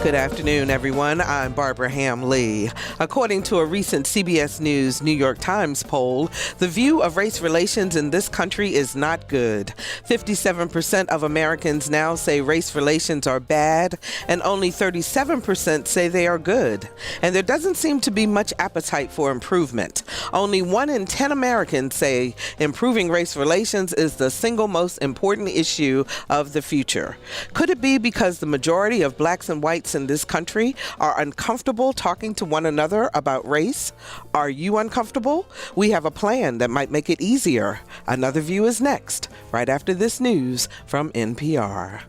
Good afternoon, everyone. I'm Barbara Ham-Lee. According to a recent CBS News New York Times poll, the view of race relations in this country is not good. 57% of Americans now say race relations are bad, and only 37% say they are good. And there doesn't seem to be much appetite for improvement. Only 1 in 10 Americans say improving race relations is the single most important issue of the future. Could it be because the majority of blacks and whites in this country are uncomfortable talking to one another about race? Are you uncomfortable? We have a plan that might make it easier. Another View is next, right after this news from NPR.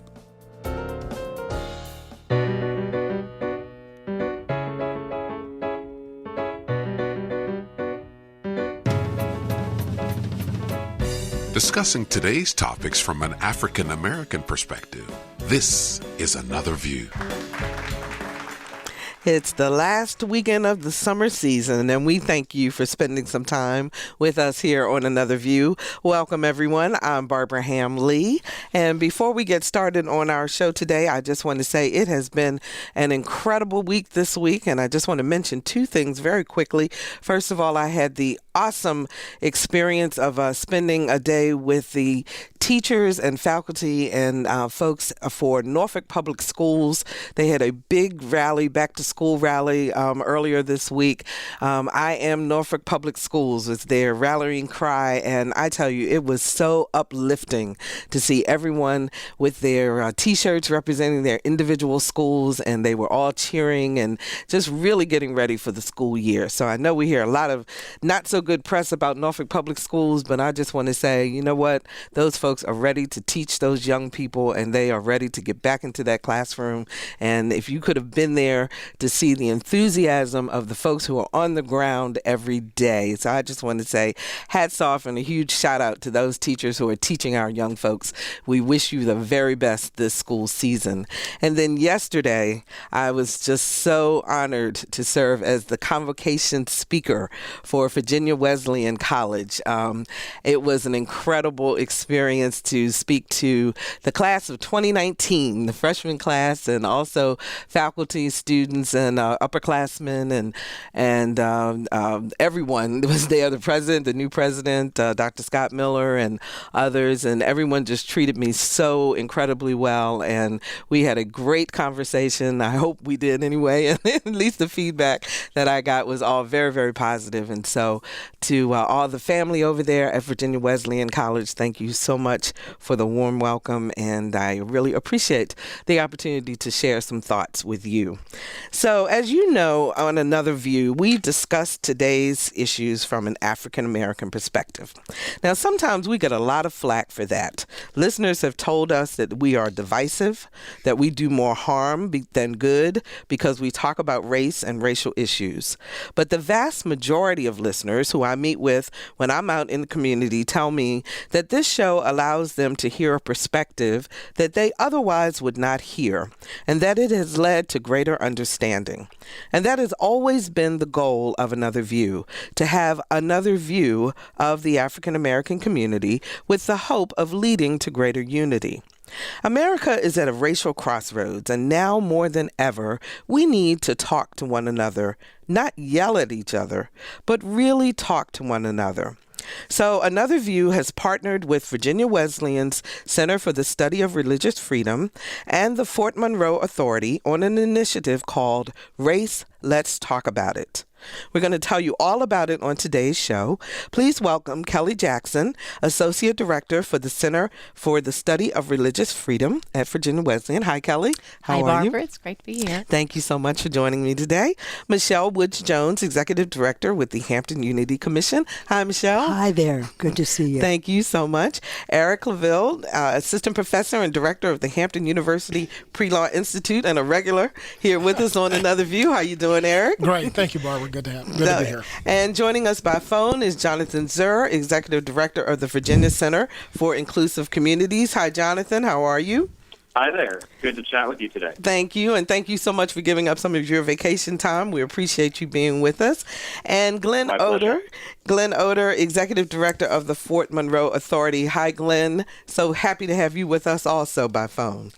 Discussing today's topics from an African American perspective, this is Another View. It's the last weekend of the summer season, and we thank you for spending some time with us here on Another View. Welcome, everyone. I'm Barbara Ham-Lee, and before we get started on our show today, I just want to say it has been an incredible week this week, and I just want to mention 2 things very quickly. First of all, I had the awesome experience of spending a day with the teachers and faculty and folks for Norfolk Public Schools. They had a big rally, back to school rally earlier this week. I Am Norfolk Public Schools was their rallying cry, and I tell you, it was so uplifting to see everyone with their T-shirts representing their individual schools, and they were all cheering and just really getting ready for the school year. So I know we hear a lot of not so good press about Norfolk Public Schools, but I just want to say, you know what? Those folks are ready to teach those young people, and they are ready to get back into that classroom. And if you could have been there to see the enthusiasm of the folks who are on the ground every day. So I just want to say hats off and a huge shout out to those teachers who are teaching our young folks. We wish you the very best this school season. And then yesterday, I was just so honored to serve as the convocation speaker for Virginia Wesleyan College. It was an incredible experience to speak to the class of 2019, the freshman class, and also faculty, students, and upperclassmen, and everyone was there. The president, the new president, Dr. Scott Miller, and others, and everyone just treated me so incredibly well, and we had a great conversation. I hope we did anyway, and at least the feedback that I got was all very, very positive. And so to all the family over there at Virginia Wesleyan College, thank you so much for the warm welcome, and I really appreciate the opportunity to share some thoughts with you. So as you know, on Another View, we discuss today's issues from an African American perspective. Now, sometimes we get a lot of flack for that. Listeners have told us that we are divisive, that we do more harm than good because we talk about race and racial issues. But the vast majority of listeners who I meet with when I'm out in the community tell me that this show allows them to hear a perspective that they otherwise would not hear, and that it has led to greater understanding. And that has always been the goal of Another View, to have another view of the African American community with the hope of leading to greater unity. America is at a racial crossroads, and now more than ever, we need to talk to one another, not yell at each other, but really talk to one another. So Another View has partnered with Virginia Wesleyan's Center for the Study of Religious Freedom and the Fort Monroe Authority on an initiative called Race, Let's Talk About It. We're going to tell you all about it on today's show. Please welcome Kelly Jackson, Associate Director for the Center for the Study of Religious Freedom at Virginia Wesleyan. Hi, Kelly. How are you? Barbara. It's great to be here. Thank you so much for joining me today. Michele Woods-Jones, Executive Director with the Hampton Unity Commission. Hi, Michele. Hi there. Good to see you. Thank you so much. Eric Claville, Assistant Professor and Director of the Hampton University Pre-Law Institute, and a regular here with us on Another View. How you doing, Eric? Great. Thank you, Barbara. Good to be here. And joining us by phone is Jonathan Zur, Executive Director of the Virginia Center for Inclusive Communities. Hi, Jonathan. How are you? Hi there. Good to chat with you today. Thank you, and thank you so much for giving up some of your vacation time. We appreciate you being with us. And Glenn Oder, Executive Director of the Fort Monroe Authority. Hi, Glenn. So happy to have you with us also by phone.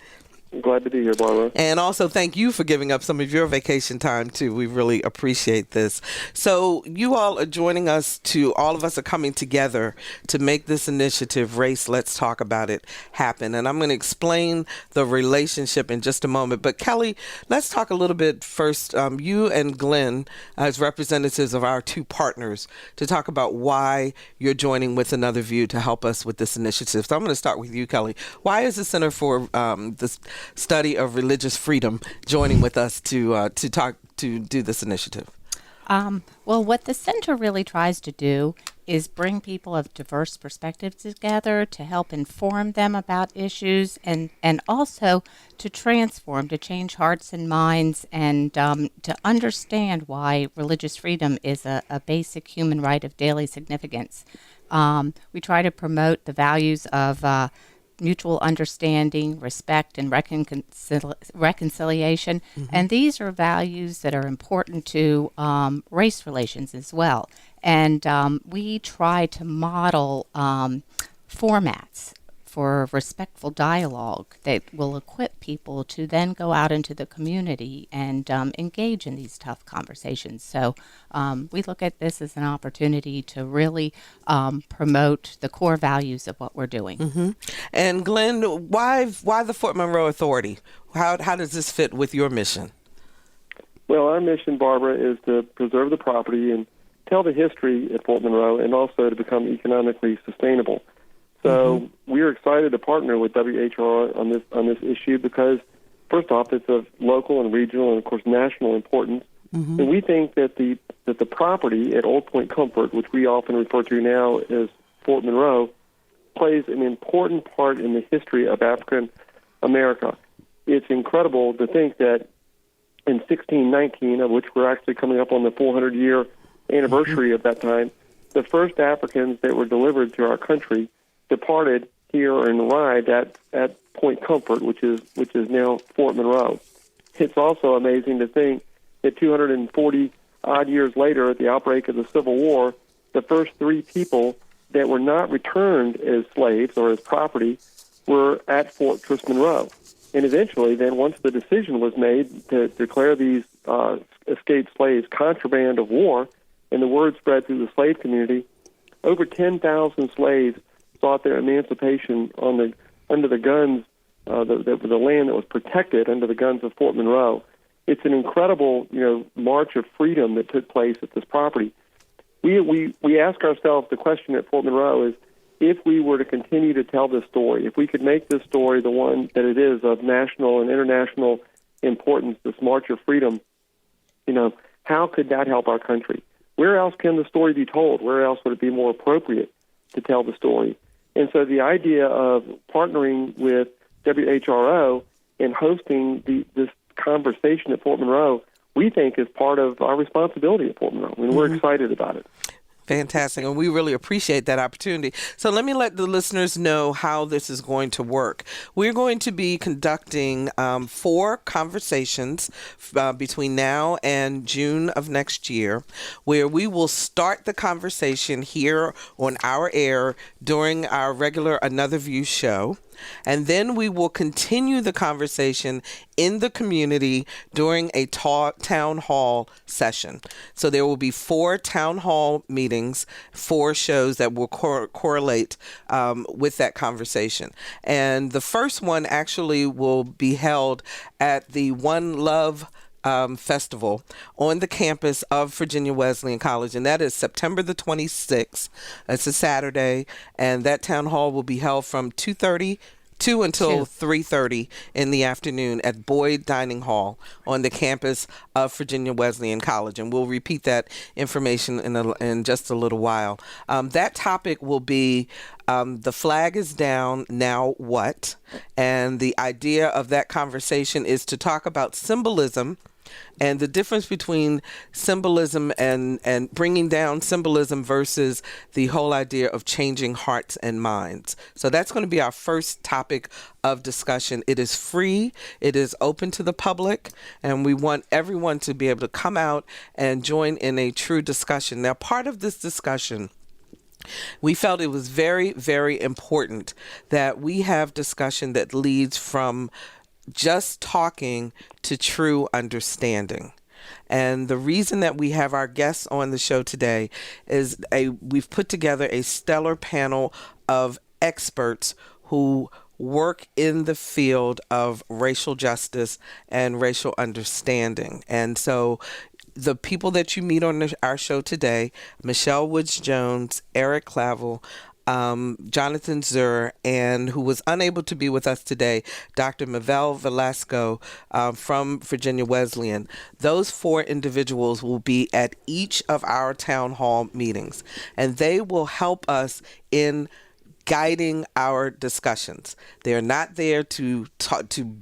Glad to be here, Barbara. And also thank you for giving up some of your vacation time, too. We really appreciate this. So you all are joining us all of us are coming together to make this initiative, Race, Let's Talk About It, happen. And I'm going to explain the relationship in just a moment. But Kelly, let's talk a little bit first, you and Glenn, as representatives of our two partners, to talk about why you're joining with Another View to help us with this initiative. So I'm going to start with you, Kelly. Why is the Center for the Study of Religious Freedom joining with us to do this initiative? Well, what the center really tries to do is bring people of diverse perspectives together to help inform them about issues and also to transform, to change hearts and minds, and to understand why religious freedom is a basic human right of daily significance. We try to promote the values of mutual understanding, respect, and reconciliation. Mm-hmm. And these are values that are important to race relations as well. And we try to model formats for respectful dialogue that will equip people to then go out into the community and engage in these tough conversations. So we look at this as an opportunity to really promote the core values of what we're doing. Mm-hmm. And Glenn, why the Fort Monroe Authority? How does this fit with your mission? Well, our mission, Barbara, is to preserve the property and tell the history at Fort Monroe, and also to become economically sustainable. So we're excited to partner with WHR on this issue because, first off, it's of local and regional and, of course, national importance. Mm-hmm. And we think that the property at Old Point Comfort, which we often refer to now as Fort Monroe, plays an important part in the history of African America. It's incredible to think that in 1619, of which we're actually coming up on the 400-year anniversary of that time, the first Africans that were delivered to our country departed here and arrived at Point Comfort, which is now Fort Monroe. It's also amazing to think that 240 odd years later, at the outbreak of the Civil War, the first three people that were not returned as slaves or as property were at Fort Monroe. And eventually, then, once the decision was made to declare these escaped slaves contraband of war, and the word spread through the slave community, over 10,000 slaves sought their emancipation under the guns, the land that was protected under the guns of Fort Monroe. It's an incredible, march of freedom that took place at this property. We ask ourselves the question at Fort Monroe is, if we were to continue to tell this story, if we could make this story the one that it is of national and international importance, this march of freedom, how could that help our country? Where else can the story be told? Where else would it be more appropriate to tell the story? And so the idea of partnering with WHRO and hosting this conversation at Fort Monroe, we think is part of our responsibility at Fort Monroe, and we're excited about it. Fantastic, and we really appreciate that opportunity. So let me let the listeners know how this is going to work. We're going to be conducting 4 conversations between now and June of next year, where we will start the conversation here on our air during our regular Another View show. And then we will continue the conversation in the community during a town hall session. So there will be 4 town hall meetings, 4 shows that will correlate with that conversation. And the first one actually will be held at the One Love Festival on the campus of Virginia Wesleyan College, and that is September the 26th. It's a Saturday, and that town hall will be held from 2:30 until 3:30 in the afternoon at Boyd Dining Hall on the campus of Virginia Wesleyan College, and we'll repeat that information in just a little while. That topic will be the flag is down, now what? And the idea of that conversation is to talk about symbolism and the difference between symbolism and bringing down symbolism versus the whole idea of changing hearts and minds. So that's going to be our first topic of discussion. It is free. It is open to the public, and we want everyone to be able to come out and join in a true discussion. Now, part of this discussion, we felt it was very, very important that we have discussion that leads from just talking to true understanding. And the reason that we have our guests on the show today is we've put together a stellar panel of experts who work in the field of racial justice and racial understanding. And so the people that you meet on our show today, Michele Woods-Jones, Eric Claville, Jonathan Zur, and who was unable to be with us today, Dr. Michele Velasco from Virginia Wesleyan. Those 4 individuals will be at each of our town hall meetings, and they will help us in guiding our discussions. They are not there to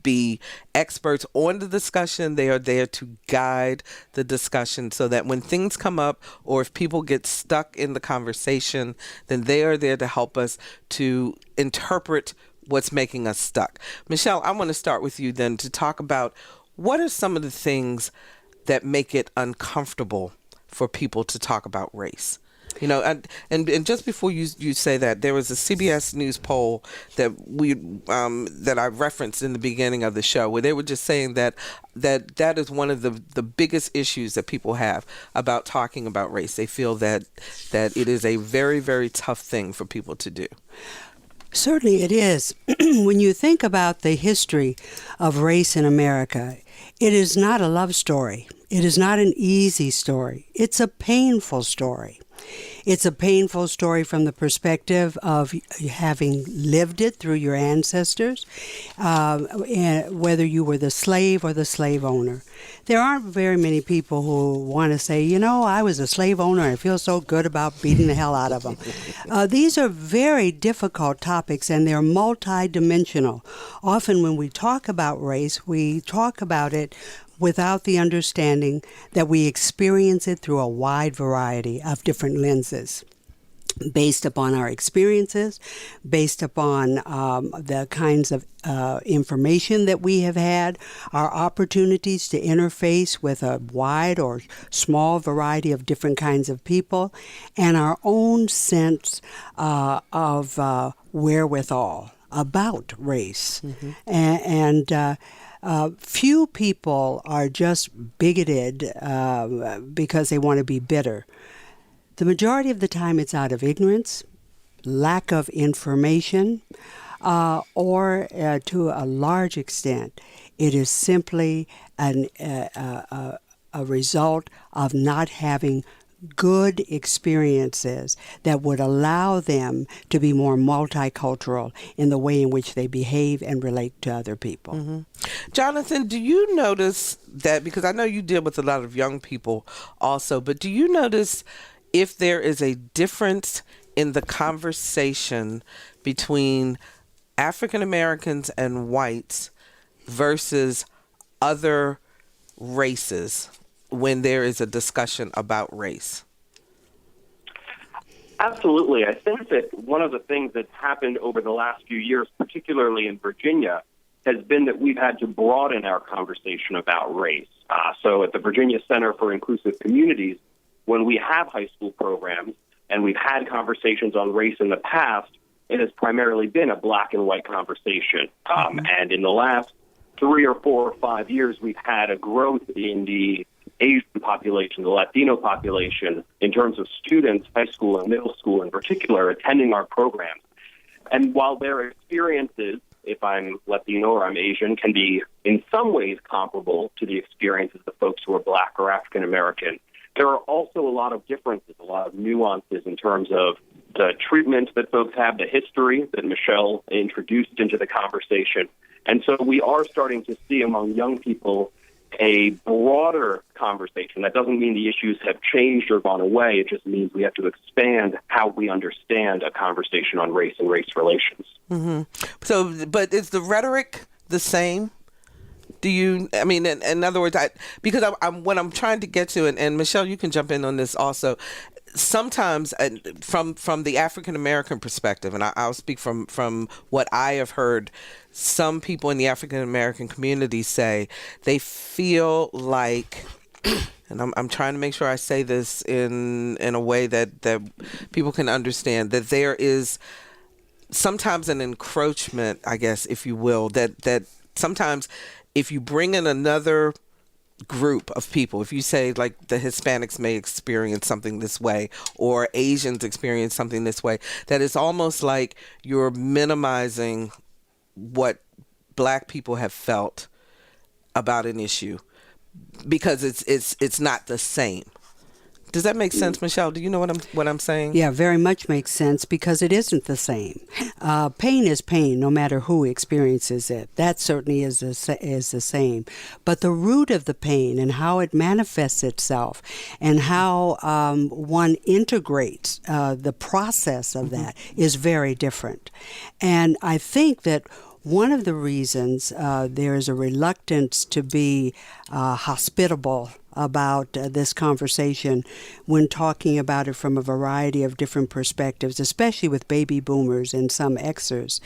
be experts on the discussion. They are there to guide the discussion so that when things come up or if people get stuck in the conversation, then they are there to help us to interpret what's making us stuck. Michele, I want to start with you then to talk about what are some of the things that make it uncomfortable for people to talk about race. You know, and just before you say that, there was a CBS News poll that that I referenced in the beginning of the show, where they were just saying that is one of the biggest issues that people have about talking about race. They feel that it is a very, very tough thing for people to do. Certainly it is. When you think about the history of race in America, it is not a love story. It is not an easy story. It's a painful story. It's a painful story from the perspective of having lived it through your ancestors, whether you were the slave or the slave owner. There aren't very many people who want to say, you know, I was a slave owner and I feel so good about beating the hell out of them. These are very difficult topics, and they're multidimensional. Often when we talk about race, we talk about it without the understanding that we experience it through a wide variety of different lenses, based upon our experiences, based upon the kinds of information that we have had, our opportunities to interface with a wide or small variety of different kinds of people, and our own sense of wherewithal about race. Mm-hmm. Few people are just bigoted because they want to be bitter. The majority of the time it's out of ignorance, lack of information, or to a large extent, it is simply a result of not having good experiences that would allow them to be more multicultural in the way in which they behave and relate to other people. Mm-hmm. Jonathan, do you notice that, because I know you deal with a lot of young people also, but do you notice if there is a difference in the conversation between African Americans and whites versus other races when there is a discussion about race? Absolutely. I think that one of the things that's happened over the last few years, particularly in Virginia, has been that we've had to broaden our conversation about race. So at the Virginia Center for Inclusive Communities, when we have high school programs and we've had conversations on race in the past, it has primarily been a black and white conversation. And in the last 3 or 4 or 5 years, we've had a growth in the Asian population, the Latino population, in terms of students, high school and middle school in particular, attending our programs. And while their experiences, if I'm Latino or I'm Asian, can be in some ways comparable to the experiences of folks who are black or African American, there are also a lot of differences, a lot of nuances in terms of the treatment that folks have, the history that Michele introduced into the conversation. And so we are starting to see among young people a broader conversation. That doesn't mean the issues have changed or gone away. It just means we have to expand how we understand a conversation on race and race relations. Mm-hmm. So, but is the rhetoric the same? Do you, I mean, in other words, because I'm what I'm trying to get to, and Michele, you can jump in on this also. Sometimes from the African American perspective, and I'll speak from what I have heard, some people in the African American community say they feel like, and I'm trying to make sure I say this in a way that people can understand, that there is sometimes an encroachment, I guess, if you will, that sometimes if you bring in another group of people, if you say like the Hispanics may experience something this way or Asians experience something this way, that it's almost like you're minimizing what Black people have felt about an issue because it's not the same. Does that make sense, Michele? Do you know what I'm saying? Yeah, very much makes sense because it isn't the same. Pain is pain, no matter who experiences it. That certainly is the same. But the root of the pain and how it manifests itself and how one integrates the process of that is very different. And I think that one of the reasons there is a reluctance to be hospitable about this conversation when talking about it from a variety of different perspectives, especially with baby boomers and some Xers,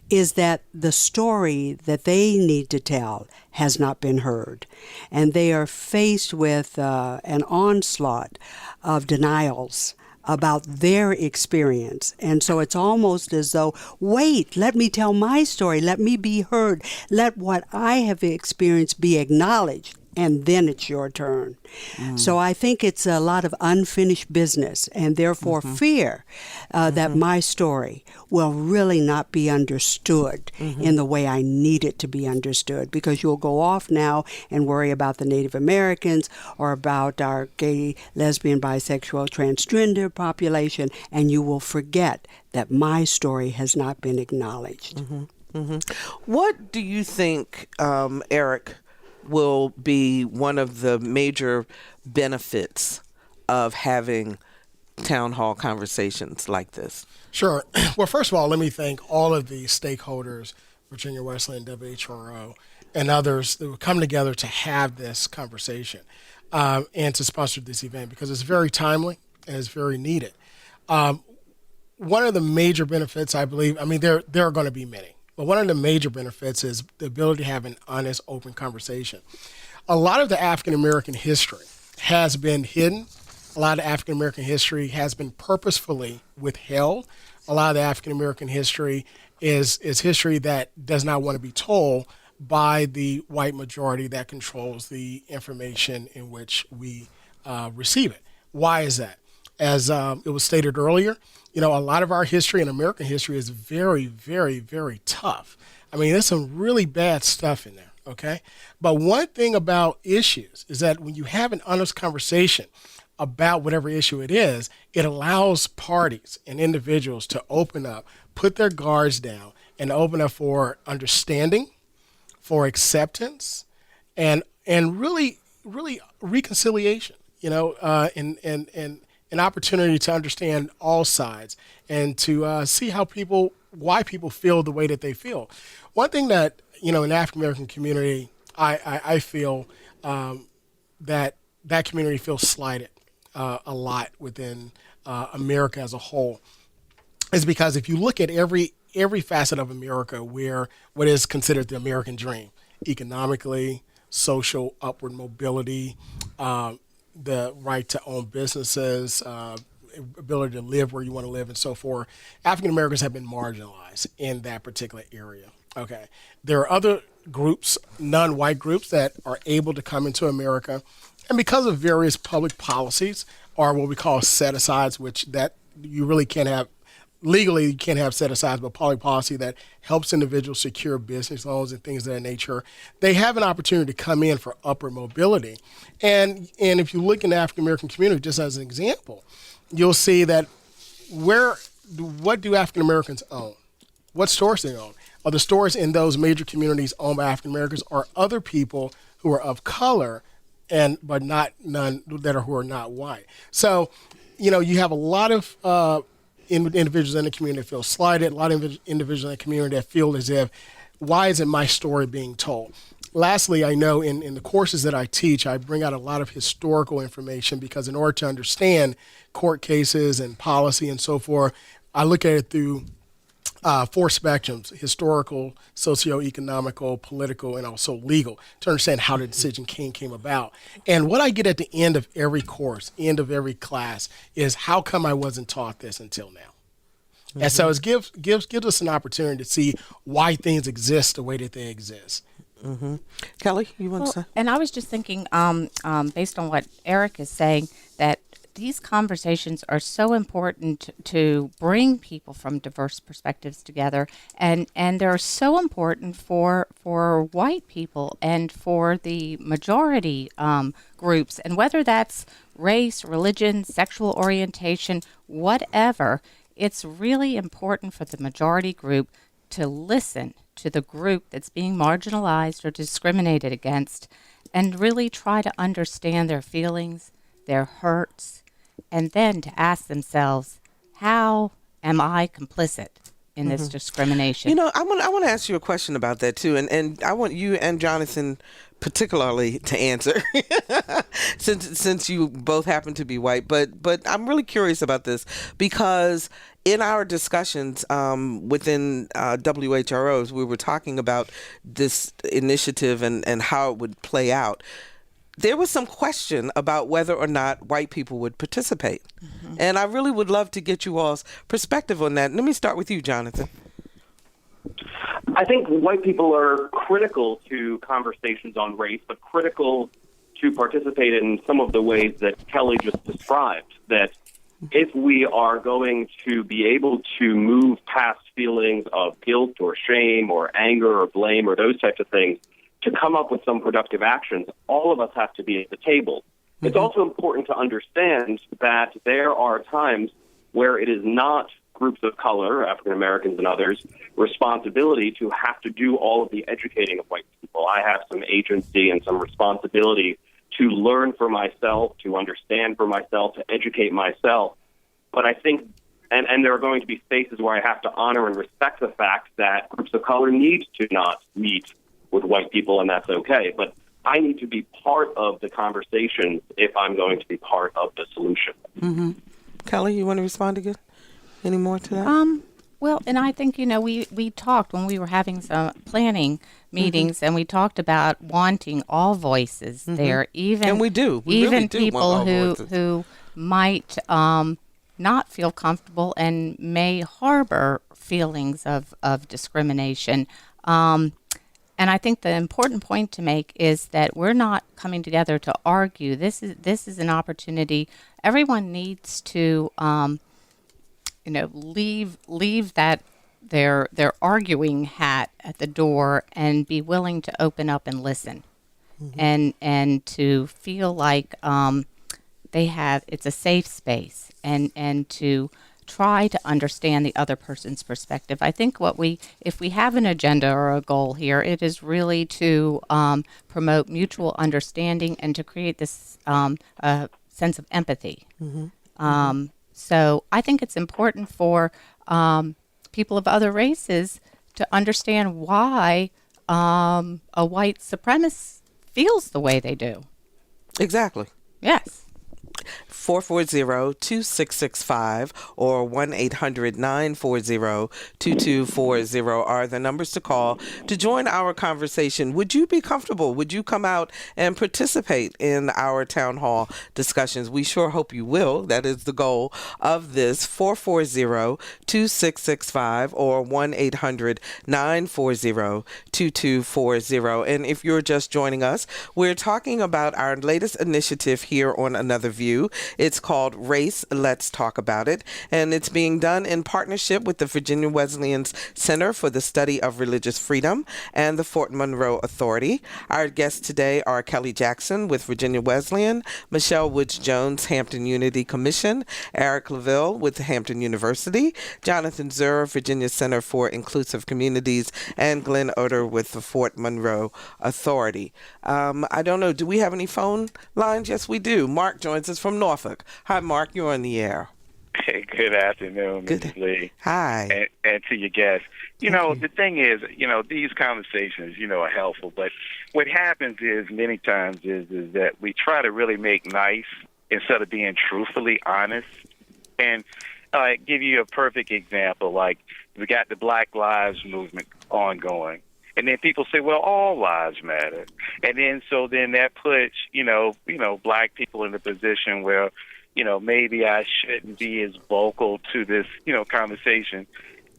is that the story that they need to tell has not been heard. And they are faced with an onslaught of denials about their experience. And so it's almost as though, wait, let me tell my story, let me be heard, let what I have experienced be acknowledged, and then it's your turn. So I think it's a lot of unfinished business and therefore fear that my story will really not be understood in the way I need it to be understood, because you'll go off now and worry about the Native Americans or about our gay, lesbian, bisexual, transgender population, and you will forget that my story has not been acknowledged. What do you think, Eric, will be one of the major benefits of having town hall conversations like this? Sure. Well, first of all, let me thank all of the stakeholders, Virginia Wesleyan, WHRO, and others that would come together to have this conversation and to sponsor this event, because it's very timely and it's very needed. One of the major benefits, I believe, there are going to be many, but one of the major benefits is the ability to have an honest, open conversation. A lot of the African-American history has been hidden. A lot of African-American history has been purposefully withheld. A lot of the African-American history is history that does not want to be told by the white majority that controls the information in which we receive it. Why is that? As it was stated earlier, a lot of our history and American history is very, very, very tough. There's some really bad stuff in there, okay? But one thing about issues is that when you have an honest conversation about whatever issue it is, it allows parties and individuals to open up, put their guards down, and open up for understanding, for acceptance, and really, really reconciliation, and an opportunity to understand all sides and to see why people feel the way that they feel. One thing that, in the African American community, I feel that community feels slighted a lot within America as a whole, is because if you look at every facet of America, where what is considered the American dream, economically, social, upward mobility, the right to own businesses, ability to live where you want to live, and so forth, African Americans have been marginalized in that particular area. Okay, there are other groups, non-white groups, that are able to come into America, and because of various public policies, or what we call set-asides, which that you really can't have legally, you can't have set-asides, but public policy that helps individuals secure business loans and things of that nature, they have an opportunity to come in for upward mobility. And if you look in the African-American community, just as an example, you'll see that what do African-Americans own? What stores do they own? Are the stores in those major communities owned by African-Americans, or other people who are of color, but none who are not white? So, you have a lot of individuals in the community that feel slighted, a lot of individuals in the community that feel as if, why isn't my story being told? Lastly, I know in the courses that I teach, I bring out a lot of historical information, because in order to understand court cases and policy and so forth, I look at it through 4 spectrums: historical, socio-economical, political, and also legal, to understand how the decision came about. And what I get at the end of every course, end of every class, is how come I wasn't taught this until now? And so it gives us an opportunity to see why things exist the way that they exist. Kelly, you want to say? And I was just thinking, based on what Eric is saying, that these conversations are so important to bring people from diverse perspectives together, and they're so important for white people and for the majority groups, and whether that's race, religion, sexual orientation, whatever, it's really important for the majority group to listen to the group that's being marginalized or discriminated against and really try to understand their feelings, their hurts, and then to ask themselves, how am I complicit in this discrimination? You know, I want to ask you a question about that too, and I want you and Jonathan particularly to answer, since you both happen to be white. But I'm really curious about this because in our discussions within WHROs, we were talking about this initiative and how it would play out. There was some question about whether or not white people would participate. And I really would love to get you all's perspective on that. Let me start with you, Jonathan. I think white people are critical to conversations on race, but critical to participate in some of the ways that Kelly just described, that if we are going to be able to move past feelings of guilt or shame or anger or blame or those types of things, to come up with some productive actions, all of us have to be at the table. It's also important to understand that there are times where it is not groups of color, African Americans and others, responsibility to have to do all of the educating of white people. I have some agency and some responsibility to learn for myself, to understand for myself, to educate myself. But I think, and there are going to be spaces where I have to honor and respect the fact that groups of color need to not meet with white people, and that's okay. But I need to be part of the conversation if I'm going to be part of the solution. Kelly, you want to respond again? Any more to that? Well, and I think, we talked when we were having some planning meetings, and we talked about wanting all voices there, even and we do. We even really do people want all voices. who might not feel comfortable and may harbor feelings of discrimination. And I think the important point to make is that we're not coming together to argue. This is an opportunity. Everyone needs to, leave that their arguing hat at the door and be willing to open up and listen, and to feel like it's a safe space, and to try to understand the other person's perspective. I think if we have an agenda or a goal here, it is really to promote mutual understanding and to create this sense of empathy. So I think it's important for people of other races to understand why a white supremacist feels the way they do. Exactly. Yes. 440-2665 or 1-800-940-2240 are the numbers to call to join our conversation. Would you be comfortable? Would you come out and participate in our town hall discussions? We sure hope you will. That is the goal of this. 440-2665 or 1-800-940-2240. And if you're just joining us, we're talking about our latest initiative here on Another View. It's called Race, Let's Talk About It, and it's being done in partnership with the Virginia Wesleyan Center for the Study of Religious Freedom and the Fort Monroe Authority. Our guests today are Kelly Jackson with Virginia Wesleyan, Michele Woods-Jones, Hampton Unity Commission, Eric Claville with Hampton University, Jonathan Zur, Virginia Center for Inclusive Communities, and Glenn Oder with the Fort Monroe Authority. I don't know, do we have any phone lines? Yes, we do. Mark joins us from Norfolk. Hi, Mark. You're on the air. Hey, good afternoon, Mrs. Lee. Hi. And to your guests. The thing is, these conversations, are helpful. But what happens is many times is that we try to really make nice instead of being truthfully honest. And give you a perfect example. Like, we got the Black Lives Movement ongoing. And then people say, well, all lives matter. And then that puts, black people in a position where, maybe I shouldn't be as vocal to this, conversation.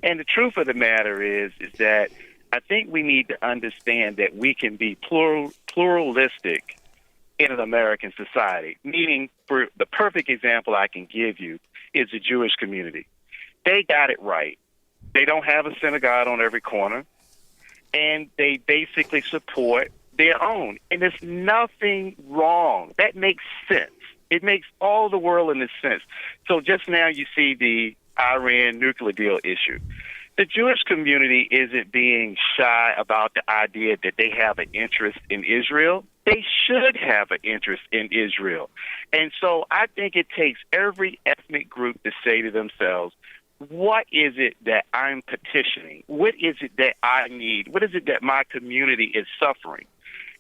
And the truth of the matter is that I think we need to understand that we can be pluralistic in an American society, meaning for the perfect example I can give you is the Jewish community. They got it right. They don't have a synagogue on every corner, and they basically support their own. And there's nothing wrong. That makes sense. It makes all the world in this sense. So just now you see the Iran nuclear deal issue. The Jewish community isn't being shy about the idea that they have an interest in Israel. They should have an interest in Israel. And so I think it takes every ethnic group to say to themselves, what is it that I'm petitioning? What is it that I need? What is it that my community is suffering?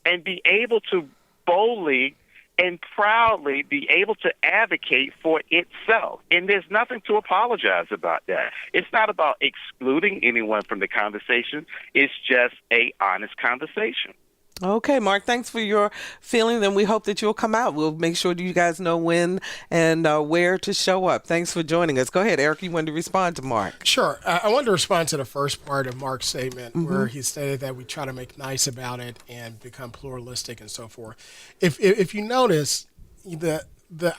And be able to boldly and proudly be able to advocate for itself. And there's nothing to apologize about that. It's not about excluding anyone from the conversation. It's just a honest conversation. Okay, Mark, thanks for your feeling, and we hope that you'll come out. We'll make sure that you guys know when and where to show up. Thanks for joining us. Go ahead, Eric, you wanted to respond to Mark. Sure. I wanted to respond to the first part of Mark's statement where he stated that we try to make nice about it and become pluralistic and so forth. If you notice,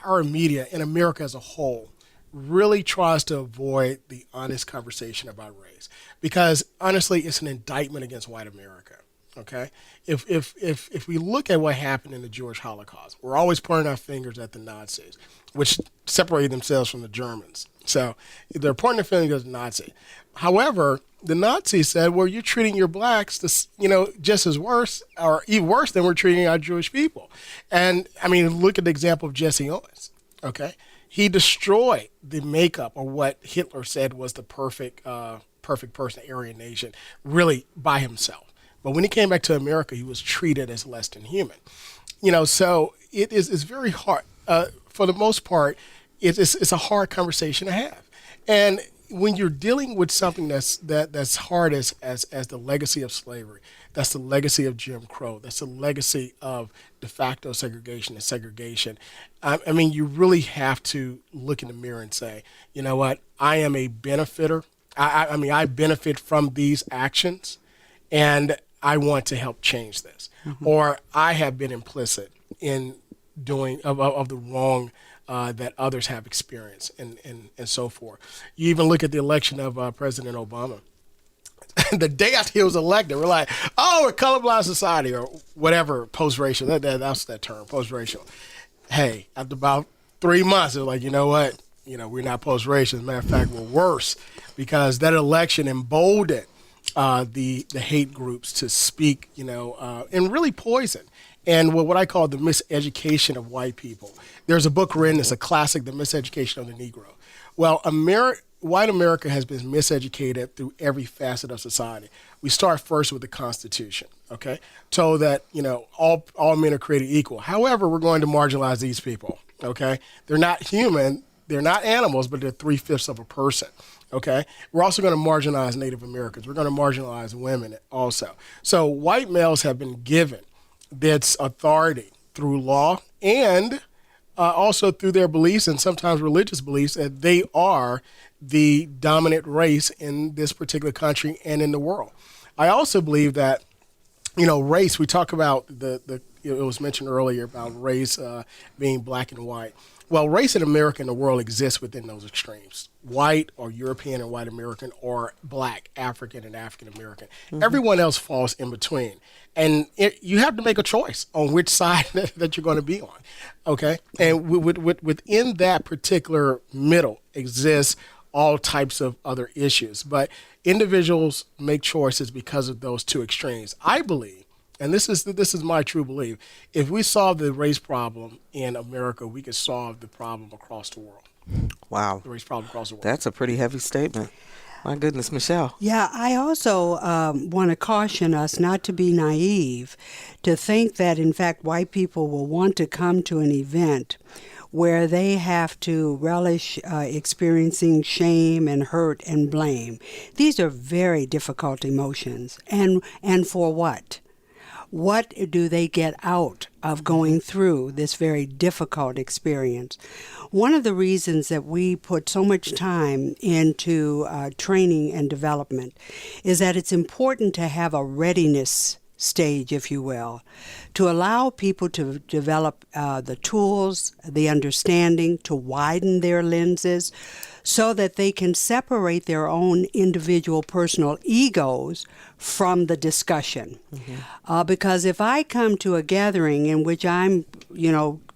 our media in America as a whole really tries to avoid the honest conversation about race because, honestly, it's an indictment against white America. Okay, if we look at what happened in the Jewish Holocaust, we're always pointing our fingers at the Nazis, which separated themselves from the Germans. So they're pointing their fingers at the Nazis. However, the Nazis said, "Well, you're treating your blacks, just as worse or even worse than we're treating our Jewish people." And I mean, look at the example of Jesse Owens. Okay, he destroyed the makeup of what Hitler said was the perfect person, Aryan nation, really by himself. But when he came back to America, he was treated as less than human. So it's very hard. For the most part, it's a hard conversation to have. And when you're dealing with something that's hard as the legacy of slavery, that's the legacy of Jim Crow, that's the legacy of de facto segregation and segregation. I mean, you really have to look in the mirror and say, you know what, I am a benefiter. I benefit from these actions, and I want to help change this. Or I have been implicit in doing of the wrong that others have experienced and so forth. You even look at the election of President Obama. The day after he was elected, we're like, oh, we're colorblind society or whatever, post-racial. That's that term, post-racial. Hey, after about 3 months, it was like, you know what? We're not post-racial. As a matter of fact, we're worse because that election emboldened the hate groups to speak, and really poison. And what I call the miseducation of white people. There's a book written, it's a classic, The Miseducation of the Negro. Well, white America has been miseducated through every facet of society. We start first with the Constitution, okay? Told that, all men are created equal. However, we're going to marginalize these people, okay? They're not human, they're not animals, but they're 3/5 of a person. Okay, we're also going to marginalize Native Americans. We're going to marginalize women also. So white males have been given this authority through law and also through their beliefs and sometimes religious beliefs that they are the dominant race in this particular country and in the world. I also believe that, race, we talk about it was mentioned earlier about race being black and white. Well, race in America and the world exists within those extremes. White or European and white American or black, African and African American. Everyone else falls in between. And you have to make a choice on which side that you're going to be on. Okay? And within that particular middle exists all types of other issues. But individuals make choices because of those two extremes. I believe, and this is my true belief, if we solve the race problem in America, we can solve the problem across the world. Wow. The race problem across the world. That's a pretty heavy statement. My goodness, Michele. Yeah, I also want to caution us not to be naive, to think that, in fact, white people will want to come to an event where they have to relish experiencing shame and hurt and blame. These are very difficult emotions. And for what? What do they get out of going through this very difficult experience? One of the reasons that we put so much time into training and development is that it's important to have a readiness stage, if you will, to allow people to develop the tools, the understanding, to widen their lenses so that they can separate their own individual personal egos from the discussion. Because if I come to a gathering in which I'm,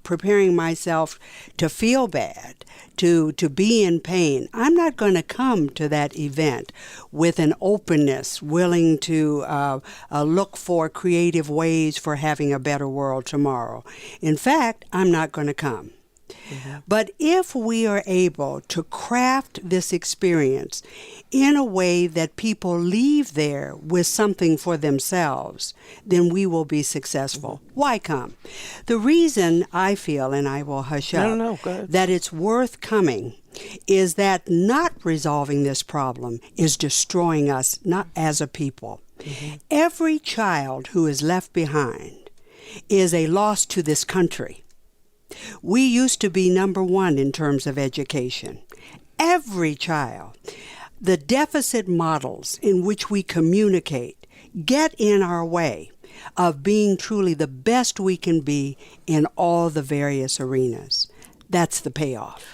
preparing myself to feel bad, to be in pain, I'm not going to come to that event with an openness, willing to look for creative ways for having a better world tomorrow. In fact, I'm not going to come. But if we are able to craft this experience in a way that people leave there with something for themselves, then we will be successful. Why come? The reason I feel, and I will hush up, that it's worth coming is that not resolving this problem is destroying us, not as a people. Every child who is left behind is a loss to this country. We used to be number one in terms of education. Every child. The deficit models in which we communicate get in our way of being truly the best we can be in all the various arenas. That's the payoff.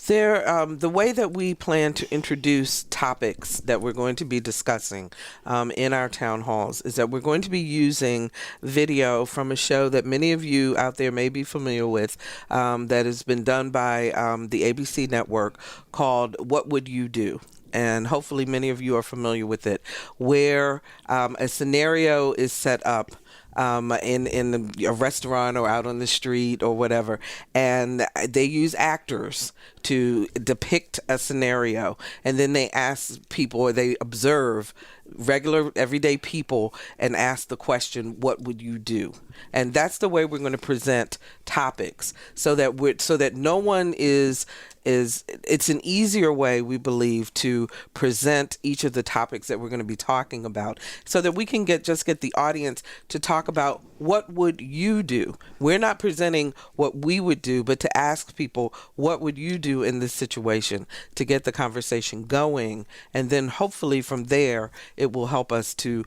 The way that we plan to introduce topics that we're going to be discussing in our town halls is that we're going to be using video from a show that many of you out there may be familiar with that has been done by the ABC network called What Would You Do? And hopefully many of you are familiar with it, where a scenario is set up in a restaurant or out on the street or whatever, and they use actors to depict a scenario, and then they ask people, or they observe regular everyday people and ask the question, what would you do? And that's the way we're going to present topics, so that no one is it's an easier way, we believe, to present each of the topics that we're going to be talking about, so that we can get the audience to talk about what would you do. We're not presenting what we would do, but to ask people, what would you do in this situation, to get the conversation going, and then hopefully from there it will help us to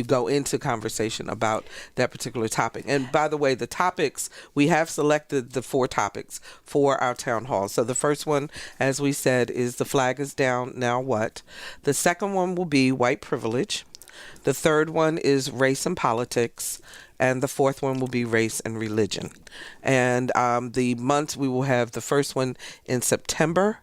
go into conversation about that particular topic. And by the way, the topics, we have selected the 4 topics for our town hall. So the first one, as we said, is the flag is down, now what? The second one will be white privilege. The third one is race and politics. And the fourth one will be race and religion. And the months, we will have the first one in September,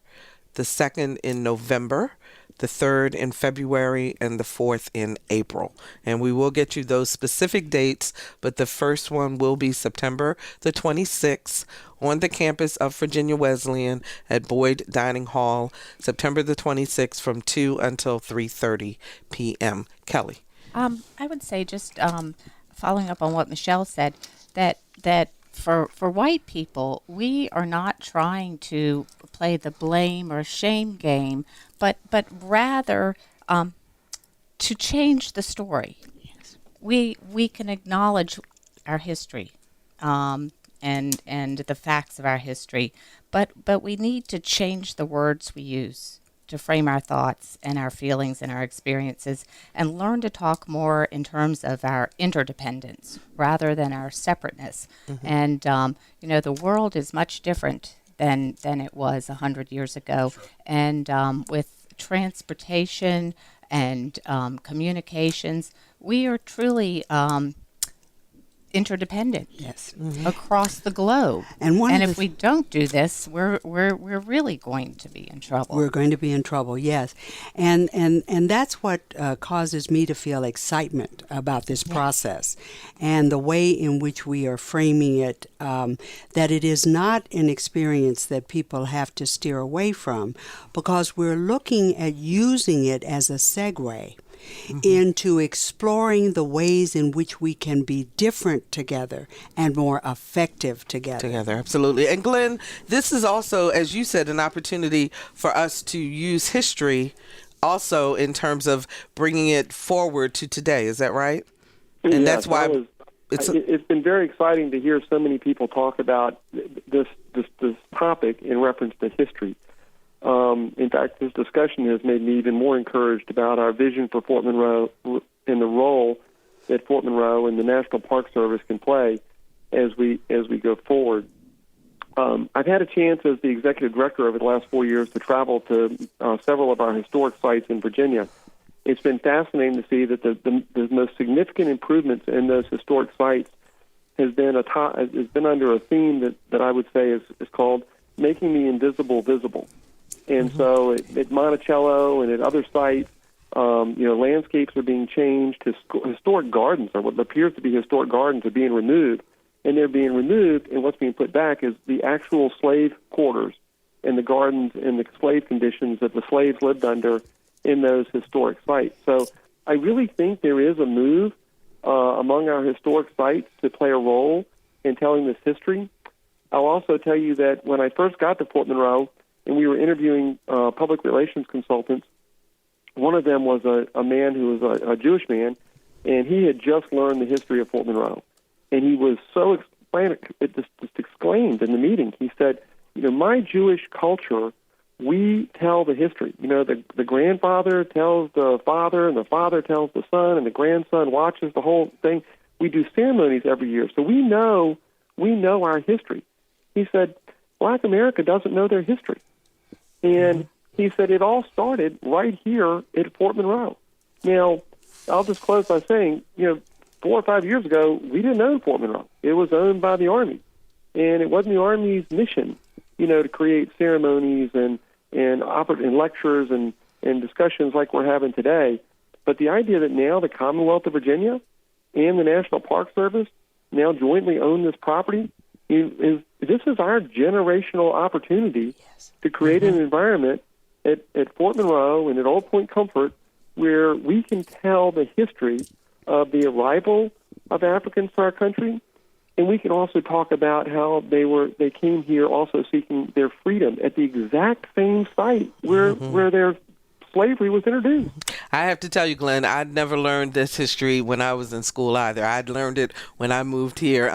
the second in November, the third in February, and the fourth in April. And we will get you those specific dates, but the first one will be September the 26th on the campus of Virginia Wesleyan at Boyd Dining Hall, September the 26th from 2 until 3:30 p.m. Kelly. I would say, just following up on what Michele said, that for white people, we are not trying to play the blame or shame game, but rather to change the story. Yes. We can acknowledge our history and the facts of our history, but we need to change the words we use to frame our thoughts and our feelings and our experiences, and learn to talk more in terms of our interdependence rather than our separateness. And the world is much different than it was 100 years ago. Sure. And with transportation and communications, we are truly interdependent. Yes. Across the globe. And if we don't do this, we're really going to be in trouble. We're going to be in trouble, yes. And that's what causes me to feel excitement about this process, and the way in which we are framing it, that it is not an experience that people have to steer away from, because we're looking at using it as a segue into exploring the ways in which we can be different together and more effective together. Absolutely. And Glenn, this is also, as you said, an opportunity for us to use history also in terms of bringing it forward to today. Is that right? And Yes, that's why it's been very exciting to hear so many people talk about this topic in reference to history. In fact, this discussion has made me even more encouraged about our vision for Fort Monroe and the role that Fort Monroe and the National Park Service can play as we go forward. I've had a chance as the executive director over the last 4 years to travel to several of our historic sites in Virginia. It's been fascinating to see that the most significant improvements in those historic sites has been under a theme that I would say is called making the invisible visible. And so at Monticello and at other sites, landscapes are being changed. Historic gardens, or what appears to be historic gardens, are being removed. And they're being removed, and what's being put back is the actual slave quarters and the gardens and the slave conditions that the slaves lived under in those historic sites. So I really think there is a move among our historic sites to play a role in telling this history. I'll also tell you that when I first got to Fort Monroe and we were interviewing public relations consultants, one of them was a man who was a Jewish man, and he had just learned the history of Fort Monroe. And he was so exclaimed in the meeting. He said, my Jewish culture, we tell the history. The grandfather tells the father, and the father tells the son, and the grandson watches the whole thing. We do ceremonies every year, so we know our history. He said, Black America doesn't know their history. And he said it all started right here at Fort Monroe. Now, I'll just close by saying, 4 or 5 years ago, we didn't own Fort Monroe. It was owned by the Army. And it wasn't the Army's mission, to create ceremonies and lectures and discussions like we're having today. But the idea that now the Commonwealth of Virginia and the National Park Service now jointly own this property, this is our generational opportunity to create an environment at Fort Monroe and at Old Point Comfort where we can tell the history of the arrival of Africans to our country, and we can also talk about how they came here also seeking their freedom at the exact same site where their slavery was introduced. I have to tell you, Glenn, I'd never learned this history when I was in school either. I'd learned it when I moved here.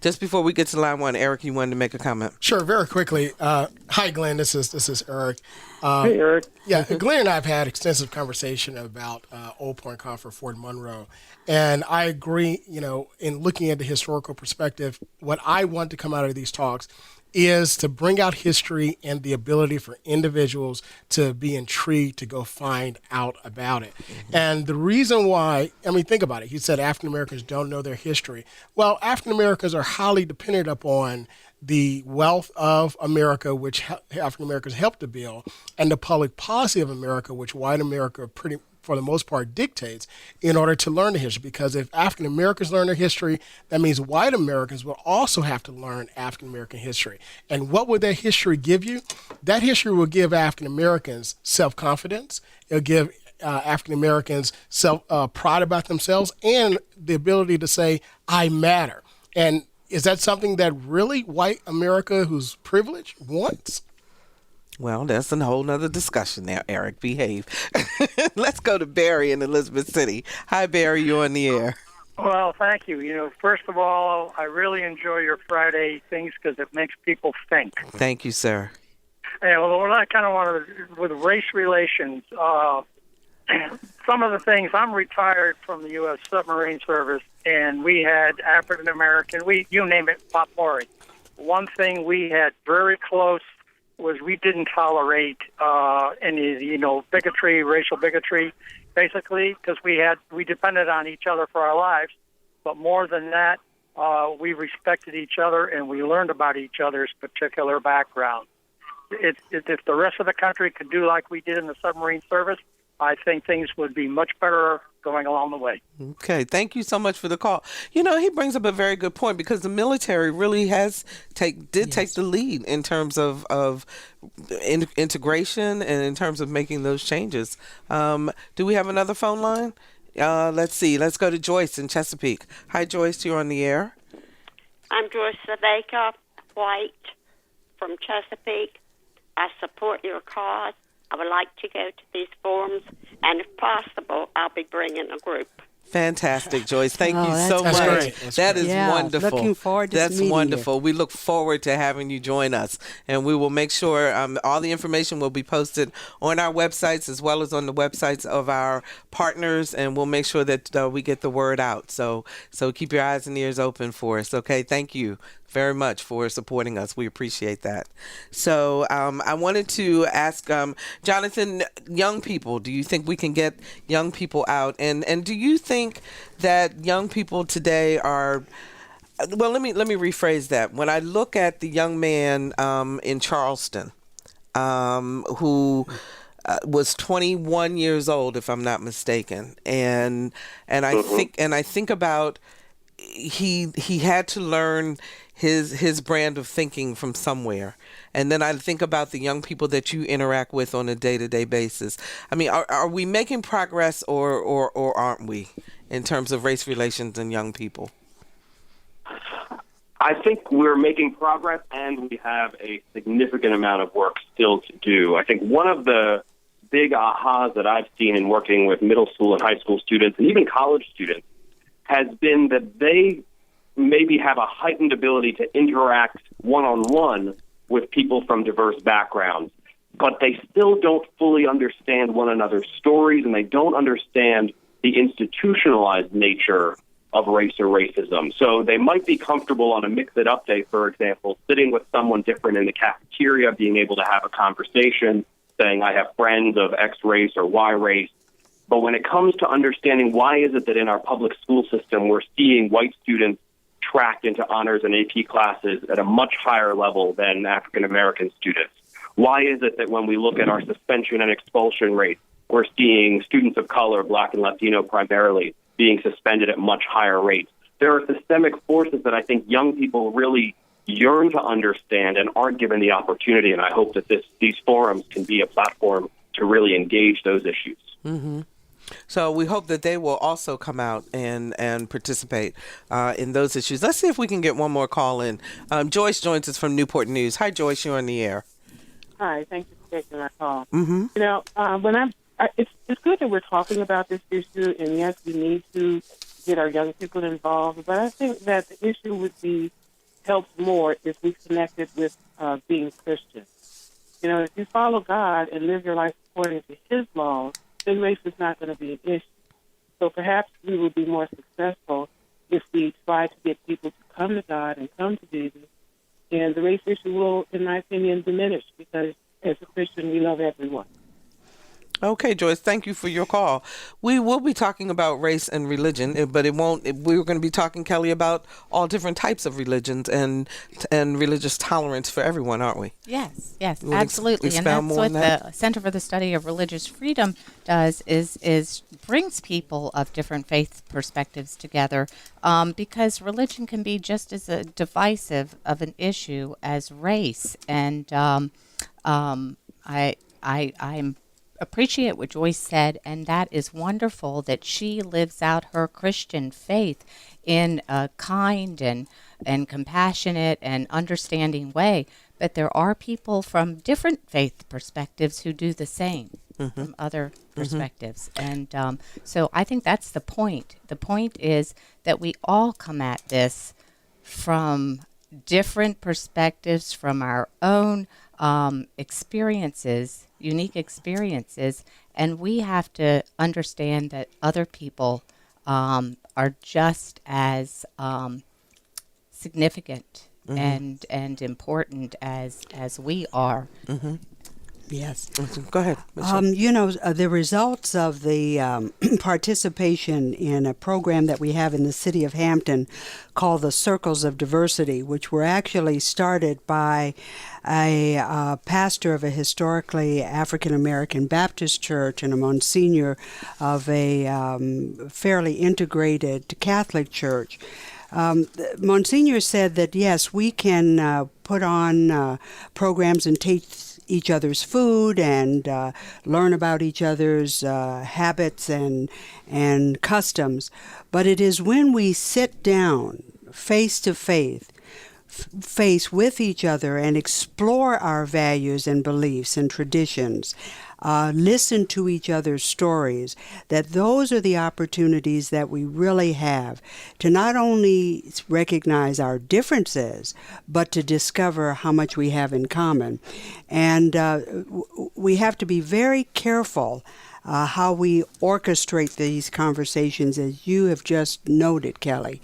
Just before we get to line one, Eric, you wanted to make a comment? Sure, very quickly. Hi, Glenn. This is Eric. Hey, Eric. Yeah, Glenn and I have had extensive conversation about Old Point Comfort, Fort Monroe. And I agree, in looking at the historical perspective, what I want to come out of these talks is to bring out history and the ability for individuals to be intrigued to go find out about it. And the reason why, think about it. He said African Americans don't know their history. Well, African Americans are highly dependent upon the wealth of America, which African Americans helped to build, and the public policy of America, which white America for the most part, dictates in order to learn the history. Because if African Americans learn their history, that means white Americans will also have to learn African American history. And what would that history give you? That history will give African Americans self-confidence. It'll give African Americans pride about themselves and the ability to say, I matter. And is that something that really white America, who's privileged, wants? Well, that's a whole nother discussion now, Eric. Behave. Let's go to Barry in Elizabeth City. Hi, Barry. You're on the air. Well, thank you. First of all, I really enjoy your Friday things because it makes people think. Thank you, sir. And what I kind of want to, with race relations, some of the things, I'm retired from the U.S. Submarine Service, and we had African American, you name it, potpourri. One thing we had very close was we didn't tolerate any, bigotry, racial bigotry, basically, because we depended on each other for our lives. But more than that, we respected each other and we learned about each other's particular background. If the rest of the country could do like we did in the submarine service, I think things would be much better going along the way. Okay, thank you so much for the call. He brings up a very good point because the military really take the lead in terms of integration and in terms of making those changes. Do we have another phone line? Let's see. Let's go to Joyce in Chesapeake. Hi, Joyce. You're on the air. I'm Joyce Saveka White from Chesapeake. I support your cause. I would like to go to these forums, and if possible, I'll be bringing a group. Fantastic, Joyce. Thank you that's so great. much. That's great. That's That great. is Yeah, wonderful. looking forward to That's meeting you. wonderful. We look forward to having you join us, and we will make sure all the information will be posted on our websites as well as on the websites of our partners, and we'll make sure that we get the word out. So keep your eyes and ears open for us. Okay, thank you very much for supporting us. We appreciate that. So I wanted to ask Jonathan, young people, do you think we can get young people out? And do you think that young people today are, well, let me rephrase that. When I look at the young man in Charleston who was 21 years old, if I'm not mistaken, and I think about he had to learn his brand of thinking from somewhere. And then I think about the young people that you interact with on a day-to-day basis. I mean, are we making progress or aren't we in terms of race relations and young people? I think we're making progress, and we have a significant amount of work still to do. I think one of the big ahas that I've seen in working with middle school and high school students and even college students has been that they maybe have a heightened ability to interact one-on-one with people from diverse backgrounds, but they still don't fully understand one another's stories, and they don't understand the institutionalized nature of race or racism. So they might be comfortable on a mix-it-up day, for example, sitting with someone different in the cafeteria, being able to have a conversation, saying, I have friends of X race or Y race. But when it comes to understanding why is it that in our public school system we're seeing white students tracked into honors and AP classes at a much higher level than African-American students? Why is it that when we look at our suspension and expulsion rates, we're seeing students of color, Black and Latino primarily, being suspended at much higher rates? There are systemic forces that I think young people really yearn to understand and aren't given the opportunity, and I hope that these forums can be a platform to really engage those issues. Mm-hmm. So we hope that they will also come out and participate in those issues. Let's see if we can get one more call in. Joyce joins us from Newport News. Hi, Joyce. You're on the air. Hi. Thank you for taking my call. Mm-hmm. You know, it's good that we're talking about this issue, and yes, we need to get our young people involved. But I think that the issue would be helped more if we connected with being Christian. You know, if you follow God and live your life according to His laws, then race is not going to be an issue. So perhaps we will be more successful if we try to get people to come to God and come to Jesus. And the race issue will, in my opinion, diminish because as a Christian, we love everyone. Okay, Joyce, thank you for your call. We will be talking about race and religion, but we're going to be talking, Kelly, about all different types of religions and religious tolerance for everyone, aren't we? Yes, absolutely. And that's what the Center for the Study of Religious Freedom does is brings people of different faith perspectives together because religion can be just as divisive of an issue as race. And I'm appreciate what Joyce said, and that is wonderful that she lives out her Christian faith in a kind and compassionate and understanding way. But there are people from different faith perspectives who do the same from other perspectives. And so I think that's the point. The point is that we all come at this from different perspectives, from our own experiences, unique experiences, and we have to understand that other people are just as significant and important as we are. Mm-hmm. Yes. Go ahead, Michele. You know, the results of the participation in a program that we have in the city of Hampton called the Circles of Diversity, which were actually started by a pastor of a historically African-American Baptist church and a Monsignor of a fairly integrated Catholic church. Monsignor said that, yes, we can put on programs and teach each other's food and learn about each other's habits and customs. But it is when we sit down face to face face with each other and explore our values and beliefs and traditions, listen to each other's stories, that those are the opportunities that we really have to not only recognize our differences, but to discover how much we have in common. And we have to be very careful how we orchestrate these conversations, as you have just noted, Kelly,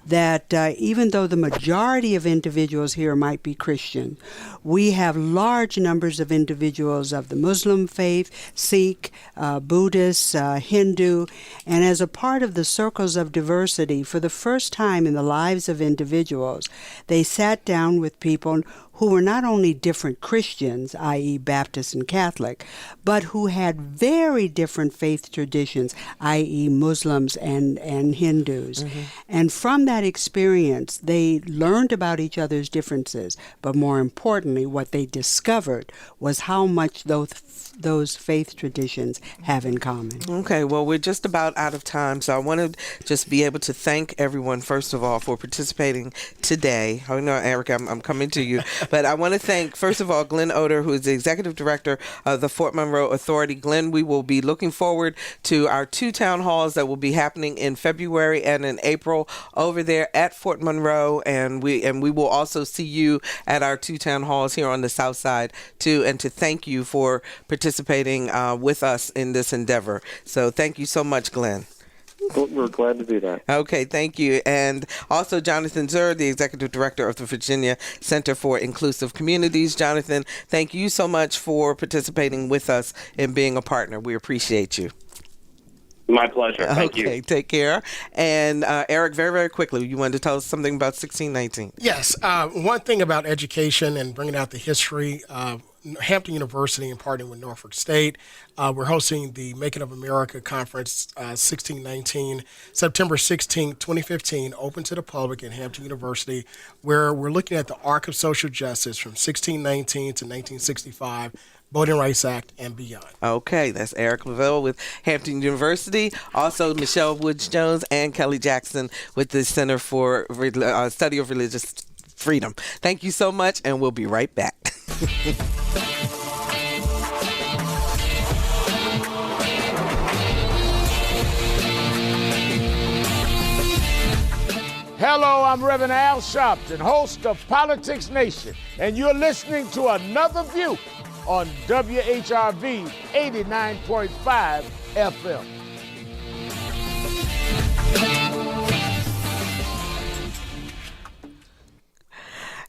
that even though the majority of individuals here might be Christian, we have large numbers of individuals of the Muslim faith, Sikh, Buddhist, Hindu, and as a part of the circles of diversity, for the first time in the lives of individuals, they sat down with people who were not only different Christians, i.e. Baptist and Catholic, but who had very different faith traditions, i.e. Muslims and Hindus. Mm-hmm. And from that experience, they learned about each other's differences, but more importantly, what they discovered was how much those faith traditions have in common. Okay, well, we're just about out of time, so I want to just be able to thank everyone, first of all, for participating today. Oh, no, Erica, I'm coming to you. But I want to thank, first of all, Glenn Oder, who is the Executive Director of the Fort Monroe Authority. Glenn, we will be looking forward to our 2 town halls that will be happening in February and in April over there at Fort Monroe, and we will also see you at our 2 town halls here on the South Side, too, and to thank you for participating with us in this endeavor. So thank you so much, Glenn. We're glad to do that. Okay, thank you. And also Jonathan Zur, the Executive Director of the Virginia Center for Inclusive Communities. Jonathan, thank you so much for participating with us and being a partner. We appreciate you. My pleasure. Thank you. Okay, take care. And Eric, very, very quickly, you wanted to tell us something about 1619. Yes. One thing about education and bringing out the history, Hampton University and partnering with Norfolk State, we're hosting the Making of America Conference 1619, September 16, 2015, open to the public at Hampton University, where we're looking at the arc of social justice from 1619 to 1965, Voting Rights Act, and beyond. Okay, that's Eric Claville with Hampton University. Also, Michele Woods-Jones and Kelly Jackson with the Center for Study of Religious Freedom. Thank you so much, and we'll be right back. Hello, I'm Reverend Al Sharpton, host of Politics Nation, and you're listening to Another View on WHRV 89.5 FM.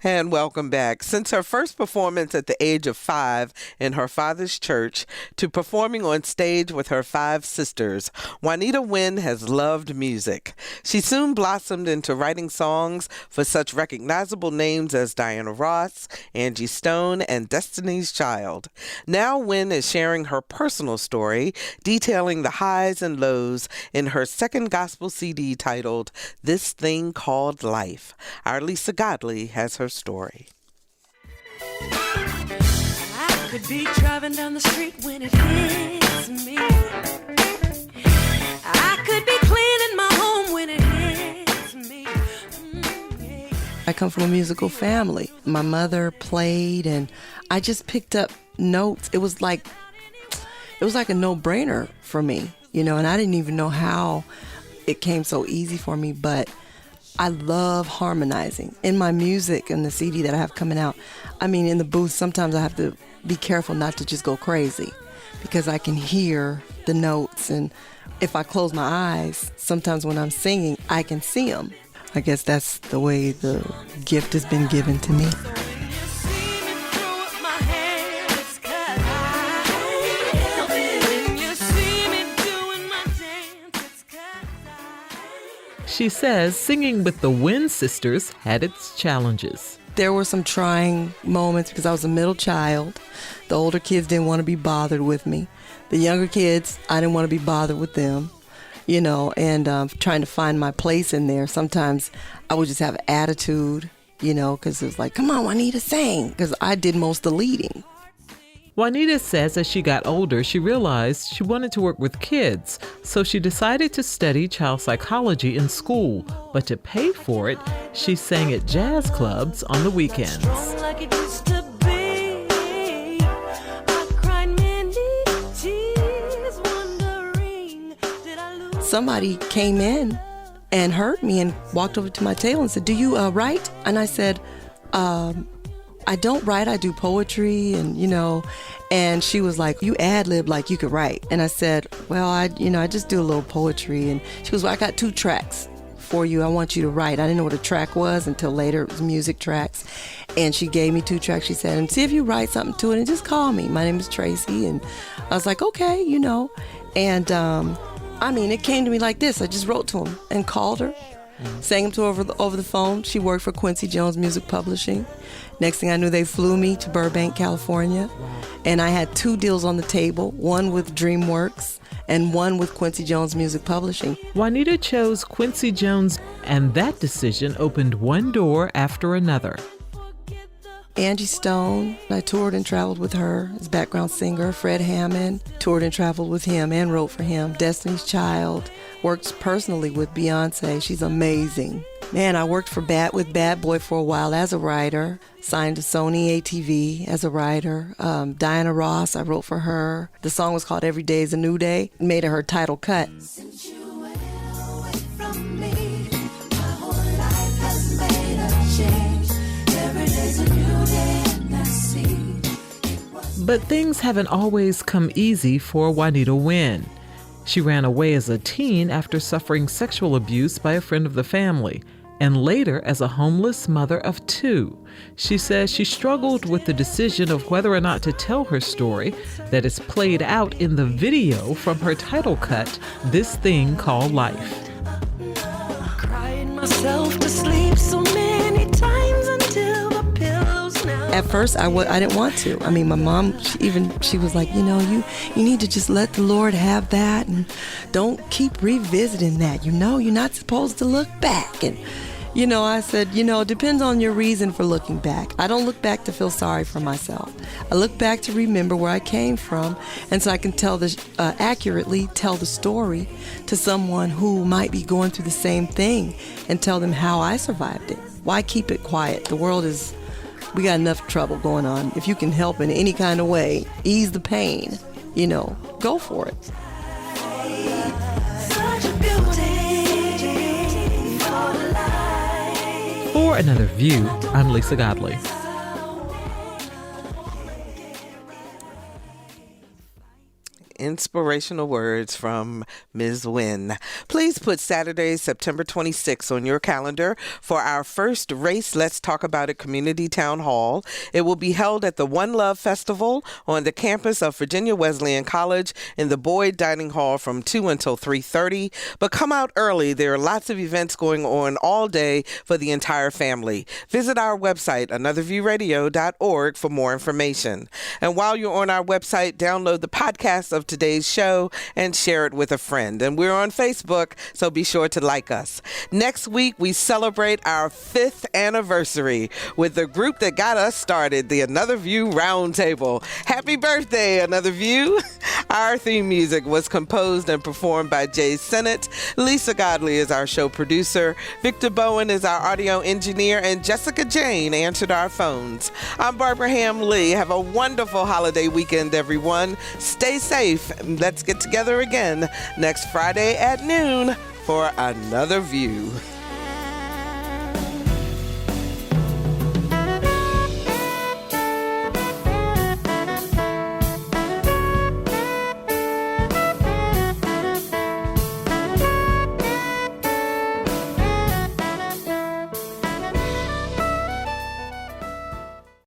And welcome back. Since her first performance at the age of 5 in her father's church to performing on stage with her 5 sisters, Juanita Wynn has loved music. She soon blossomed into writing songs for such recognizable names as Diana Ross, Angie Stone, and Destiny's Child. Now Wynn is sharing her personal story, detailing the highs and lows in her second gospel CD titled This Thing Called Life. Our Lisa Godley has her story. I could be driving down the street when it hits me. I could be cleaning my home when it hits me. Yeah. I come from a musical family. My mother played and I just picked up notes. It was like a no-brainer for me, and I didn't even know how it came so easy for me, but I love harmonizing in my music and the CD that I have coming out. I mean, in the booth, sometimes I have to be careful not to just go crazy because I can hear the notes. And if I close my eyes, sometimes when I'm singing, I can see them. I guess that's the way the gift has been given to me. She says singing with the Wynn sisters had its challenges. There were some trying moments because I was a middle child. The older kids didn't want to be bothered with me. The younger kids, I didn't want to be bothered with them, and trying to find my place in there. Sometimes I would just have attitude, because it was like, come on, Juanita, sing, because I did most of the leading. Juanita says as she got older, she realized she wanted to work with kids, so she decided to study child psychology in school. But to pay for it, she sang at jazz clubs on the weekends. Somebody came in and heard me and walked over to my table and said, "Do you write?" And I said, "I don't write. I do poetry," and she was like, "You ad-lib like you could write." And I said, "Well, I just do a little poetry." And she goes, "Well, I got 2 tracks for you. I want you to write." I didn't know what a track was until later. It was music tracks. And she gave me 2 tracks. She said, "And see if you write something to it and just call me. My name is Tracy." And I was like, "Okay, And, it came to me like this. I just wrote to him and called her, sang him to her over the phone. She worked for Quincy Jones Music Publishing. Next thing I knew, they flew me to Burbank, California. And I had 2 deals on the table, one with DreamWorks and one with Quincy Jones Music Publishing. Juanita chose Quincy Jones, and that decision opened one door after another. Angie Stone, I toured and traveled with her as background singer. Fred Hammond, toured and traveled with him and wrote for him. Destiny's Child, worked personally with Beyonce. She's amazing. Man, I worked with Bad Boy for a while as a writer. Signed to Sony ATV as a writer. Diana Ross, I wrote for her. The song was called Every Day is a New Day. Made it her title cut. Since you went away from me, my whole life has made a change. Every day's a new day and I see. But things haven't always come easy for Juanita Wynn. She ran away as a teen after suffering sexual abuse by a friend of the family, and later as a homeless mother of 2. She says she struggled with the decision of whether or not to tell her story that is played out in the video from her title cut, This Thing Called Life. I cried myself to sleep so many times until the pillows now. At first, I didn't want to. My mom, she was like, you need to just let the Lord have that and don't keep revisiting that. You're not supposed to look back. And, I said, it depends on your reason for looking back. I don't look back to feel sorry for myself. I look back to remember where I came from, and so I can accurately tell the story to someone who might be going through the same thing and tell them how I survived it. Why keep it quiet? The world we got enough trouble going on. If you can help in any kind of way, ease the pain, go for it. For Another View, I'm Lisa Godley. Inspirational words from Ms. Wynn. Please put Saturday, September 26th on your calendar for our first Race Let's Talk About It Community Town Hall. It will be held at the One Love Festival on the campus of Virginia Wesleyan College in the Boyd Dining Hall from 2 until 3:30. But come out early. There are lots of events going on all day for the entire family. Visit our website, anotherviewradio.org, for more information. And while you're on our website, download the podcast of today's show and share it with a friend. And we're on Facebook, so be sure to like us. Next week, we celebrate our 5th anniversary with the group that got us started, the Another View Roundtable. Happy birthday, Another View. Our theme music was composed and performed by Jay Sennett. Lisa Godley is our show producer. Victor Bowen is our audio engineer, and Jessica Jane answered our phones. I'm Barbara Ham Lee. Have a wonderful holiday weekend, everyone. Stay safe. Let's get together again next Friday at noon for Another View.